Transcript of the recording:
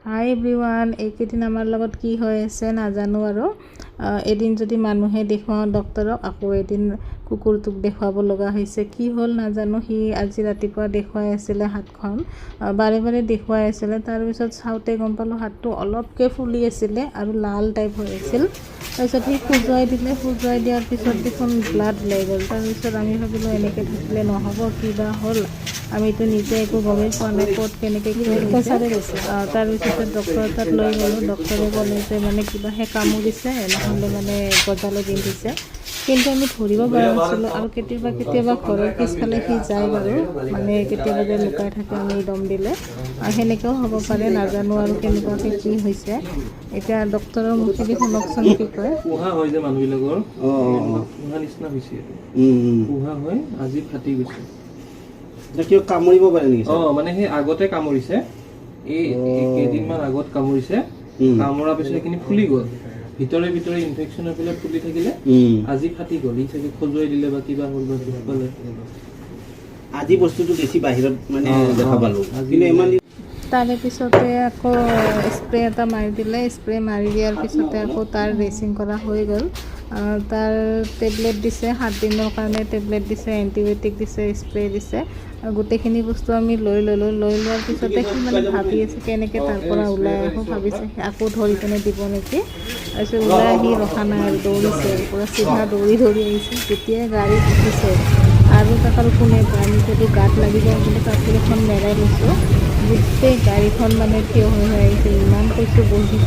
হাই everyone, এইকেইদিন আমাৰ লগত কি হৈ আছে নাজানো আৰু এদিন যদি মানুহে দেখুৱাওঁ ডক্তৰক, আকৌ এদিন কুকুৰটোক দেখুৱাব লগা হৈছে। কি হ'ল নাজানো, সি আজি ৰাতিপুৱা দেখুৱাই আছিলে হাতখন, বাৰে বাৰে দেখুৱাই আছিলে। তাৰপিছত চাওঁতে গম পালোঁ হাতটো অলপকৈ ফুলি আছিলে আৰু লাল টাইপ হৈ আছিল। তাৰপিছত সি খজুৱাই দিয়াৰ পিছত দেখোন ব্লাড ওলাই গ'ল। তাৰপিছত আমি ভাবিলোঁ এনেকৈ থাকিলে নহ'ব, কিবা হ'ল আমিতো নিজে একো গমেই পোৱা নাই ক'ত কেনেকৈ কি হৈছে। তাৰপিছতে ডক্টৰৰ তাত লৈ গ'লোঁ। ডক্টৰে ক'লে যে মানে কিবাহে কামুৰিছে, নহ'লে মানে গজালে বিন্ধিছে। কিন্তু আমি ধৰিব পৰা নাছিলোঁ। আৰু কেতিয়াবা ঘৰৰ পিছফালে সি যায় বাৰু, মানে কেতিয়াবা যে লুকাই থাকে আমি দম দিলে, সেনেকৈও হ'ব পাৰে, নাজানো আৰু কেনেকুৱাকৈ কি হৈছে। এতিয়া ডক্টৰৰ মুখেদি শুনকচোন কি কয়। পোহা হয় যে মানুহবিলাকৰ পোহা নিচিনা হৈছে, পোহা হয় আজি ফাটি গৈছে। কিয় কামুৰিব পাৰে নেকি? মানে সেই আগতে কামুৰিছে, এই কেইদিনমান আগত কামুৰিছে। কামুৰাৰ পিছত সেইখিনি ফুলি গ'ল, ভিতৰে ইনফেকশ্যন হৈ পেলাই ফুলি থাকিলে আজি ফাটি গ'ল। ই চাগে খজুৱাই দিলে বা কিবা হ'ল বা দুখ পালে। আজি বস্তুটো বেছি বাহিৰত মানে দেখা পালোঁ, কিন্তু ইমান তাৰে পিছতে আকৌ স্প্ৰে এটা মাৰি দিলে। স্প্ৰে মাৰি দিয়াৰ পিছতে আকৌ তাৰ ড্ৰেছিং কৰা হৈ গ'ল। তাৰ টেবলেট দিছে, 7 দিনৰ কাৰণে টেবলেট দিছে, এণ্টিবায়'টিক দিছে, স্প্ৰে দিছে। গোটেইখিনি বস্তু আমি লৈ ল'লোঁ। লৈ লোৱাৰ পিছতে সি মানে ভাবি আছে কেনেকৈ তাৰ পৰা ওলাই আহোঁ, ভাবিছে আকৌ ধৰি কেনে দিব নেকি। তাৰপিছত ওলাই আহি ৰখা নাই আৰু দৌৰিছে, পূৰা চিধা দৌৰি আহিছে। যেতিয়াই গাড়ীত উঠিছে আৰু তাক আৰু কোনে আমি যদি গাত লাগি যাওঁ বুলি কাপোৰ এখন মেৰাই লৈছোঁ, গোটেই গাড়ীখন মানে থিয় হৈ আহিছে। ইমান কৈছোঁ বহি